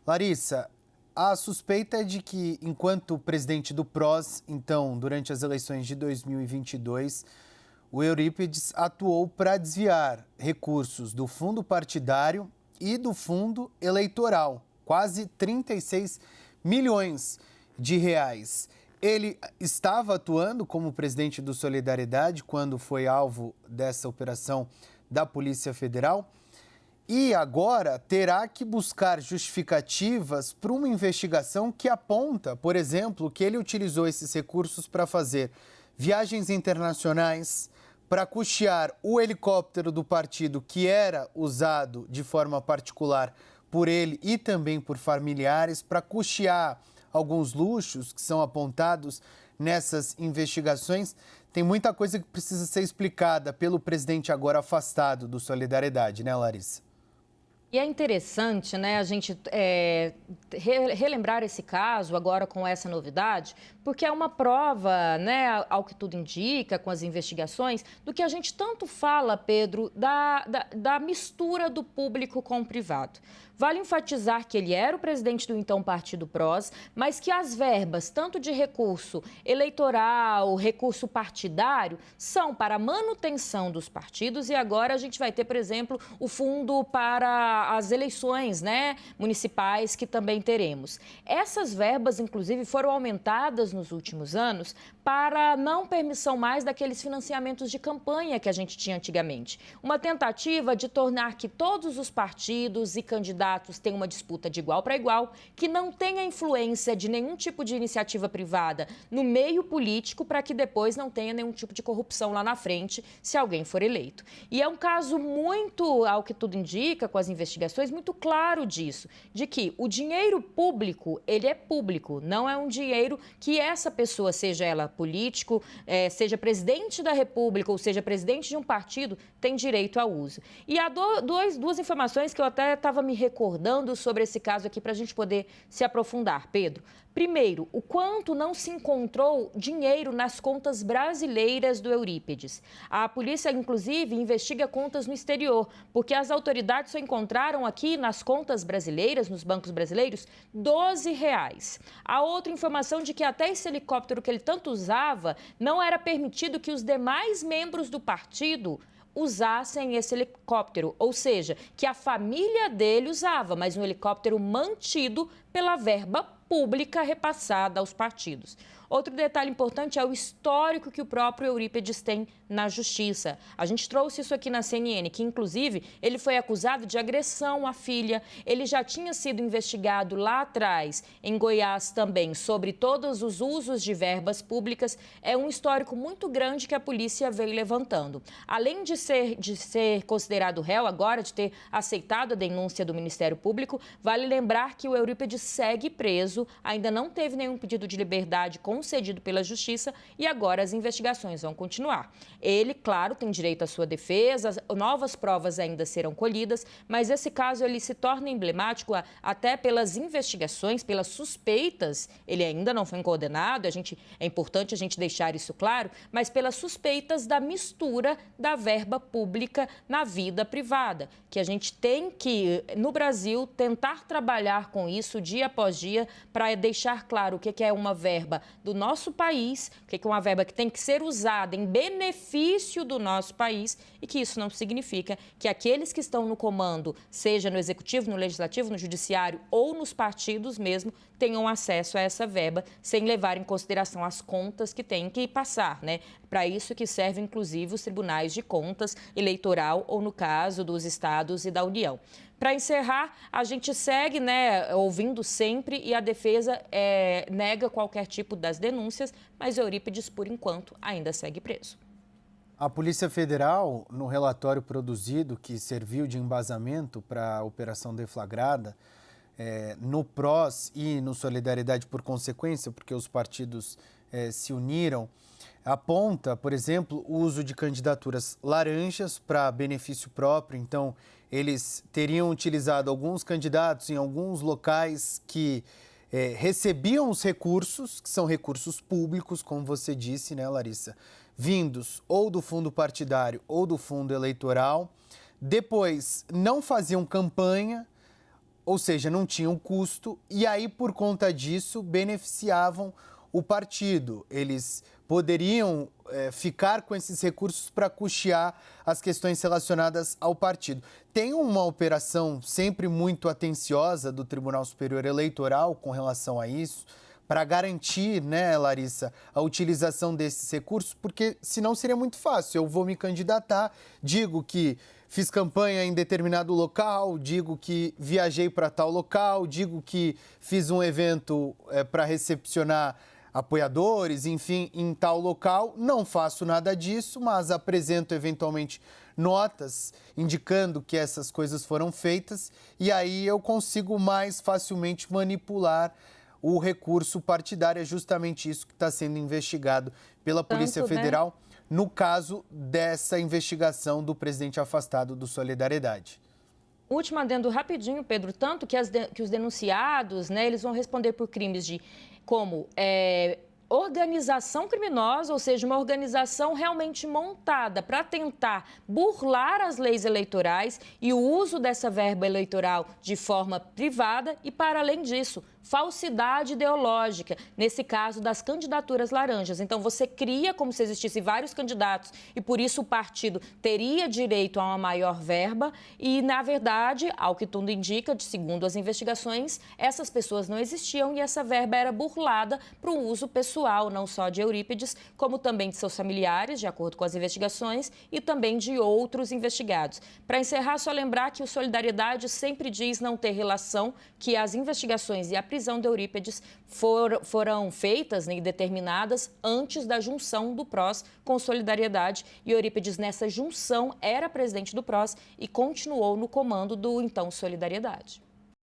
Larissa, a suspeita é de que, enquanto presidente do PROS, então, durante as eleições de 2022, o Eurípides atuou para desviar recursos do fundo partidário e do fundo eleitoral, quase 36 milhões de reais. Ele estava atuando como presidente do Solidariedade quando foi alvo dessa operação da Polícia Federal e agora terá que buscar justificativas para uma investigação que aponta, por exemplo, que ele utilizou esses recursos para fazer viagens internacionais, para custear o helicóptero do partido que era usado de forma particular por ele e também por familiares, para custear alguns luxos que são apontados nessas investigações. Tem muita coisa que precisa ser explicada pelo presidente agora afastado do Solidariedade, né, Larissa? E é interessante, né, a gente relembrar esse caso agora com essa novidade, porque é uma prova, né, ao que tudo indica, com as investigações, do que a gente tanto fala, Pedro, da mistura do público com o privado. Vale enfatizar que ele era o presidente do então Partido PROS, mas que as verbas, tanto de recurso eleitoral, recurso partidário, são para a manutenção dos partidos e agora a gente vai ter, por exemplo, o fundo para as eleições, né, municipais que também teremos. Essas verbas, inclusive, foram aumentadas nos últimos anos para não permissão mais daqueles financiamentos de campanha que a gente tinha antigamente. Uma tentativa de tornar que todos os partidos e candidatos tenham uma disputa de igual para igual, que não tenha influência de nenhum tipo de iniciativa privada no meio político para que depois não tenha nenhum tipo de corrupção lá na frente se alguém for eleito. E é um caso muito, ao que tudo indica, com as investigações, muito claro disso, de que o dinheiro público, ele é público, não é um dinheiro que essa pessoa, seja ela político, seja presidente da República ou seja presidente de um partido, tem direito ao uso. E há duas informações que eu até estava me recordando sobre esse caso aqui para a gente poder se aprofundar, Pedro. Primeiro, o quanto não se encontrou dinheiro nas contas brasileiras do Eurípides. A polícia, inclusive, investiga contas no exterior, porque as autoridades só encontraram aqui nas contas brasileiras, nos bancos brasileiros, R$ 12. A outra informação de que até esse helicóptero que ele tanto usava, não era permitido que os demais membros do partido usassem esse helicóptero, ou seja, que a família dele usava, mas um helicóptero mantido pela verba pública repassada aos partidos. Outro detalhe importante é o histórico que o próprio Eurípides tem na justiça. A gente trouxe isso aqui na CNN, que inclusive ele foi acusado de agressão à filha. Ele já tinha sido investigado lá atrás, em Goiás também, sobre todos os usos de verbas públicas. É um histórico muito grande que a polícia veio levantando. Além de ser considerado réu agora, de ter aceitado a denúncia do Ministério Público, vale lembrar que o Eurípides segue preso, ainda não teve nenhum pedido de liberdade concedido pela Justiça e agora as investigações vão continuar. Ele, claro, tem direito à sua defesa, novas provas ainda serão colhidas, mas esse caso ele se torna emblemático até pelas investigações, pelas suspeitas. Ele ainda não foi condenado, é importante a gente deixar isso claro, mas pelas suspeitas da mistura da verba pública na vida privada, que a gente tem que, no Brasil, tentar trabalhar com isso dia após dia para deixar claro o que é uma verba do nosso país, o que é uma verba que tem que ser usada em benefício do nosso país e que isso não significa que aqueles que estão no comando, seja no Executivo, no Legislativo, no Judiciário ou nos partidos mesmo, tenham acesso a essa verba sem levar em consideração as contas que têm que passar, né? Para isso que servem, inclusive, os tribunais de contas eleitoral ou, no caso, dos estados e da União. Para encerrar, a gente segue, né, ouvindo sempre e a defesa nega qualquer tipo das denúncias, mas Eurípides, por enquanto, ainda segue preso. A Polícia Federal, no relatório produzido que serviu de embasamento para a Operação Deflagrada, no PROS e no Solidariedade por consequência, porque os partidos se uniram, aponta, por exemplo, o uso de candidaturas laranjas para benefício próprio. Então, eles teriam utilizado alguns candidatos em alguns locais que recebiam os recursos, que são recursos públicos, como você disse, né, Larissa, vindos ou do fundo partidário ou do fundo eleitoral. Depois, não faziam campanha, ou seja, não tinham custo, e aí, por conta disso, beneficiavam o partido. Eles poderiam ficar com esses recursos para custear as questões relacionadas ao partido. Tem uma operação sempre muito atenciosa do Tribunal Superior Eleitoral com relação a isso, para garantir, né, Larissa, a utilização desses recursos, porque senão seria muito fácil. Eu vou me candidatar, digo que fiz campanha em determinado local, digo que viajei para tal local, digo que fiz um evento para recepcionar apoiadores, enfim, em tal local. Não faço nada disso, mas apresento eventualmente notas indicando que essas coisas foram feitas e aí eu consigo mais facilmente manipular o recurso partidário. É justamente isso que está sendo investigado pela Polícia Federal, no caso dessa investigação do presidente afastado do Solidariedade. Último adendo rapidinho, Pedro, tanto que, que os denunciados, né, eles vão responder por crimes de como organização criminosa, ou seja, uma organização realmente montada para tentar burlar as leis eleitorais e o uso dessa verba eleitoral de forma privada e, para além disso, falsidade ideológica, nesse caso das candidaturas laranjas. Então, você cria como se existissem vários candidatos e, por isso, o partido teria direito a uma maior verba e, na verdade, ao que tudo indica, segundo as investigações, essas pessoas não existiam e essa verba era burlada para o uso pessoal, não só de Eurípides, como também de seus familiares, de acordo com as investigações, e também de outros investigados. Para encerrar, só lembrar que o Solidariedade sempre diz não ter relação, que as investigações e a prisão de Eurípides foram feitas, né, e determinadas antes da junção do PROS com Solidariedade. E Eurípides, nessa junção, era presidente do PROS e continuou no comando do então Solidariedade.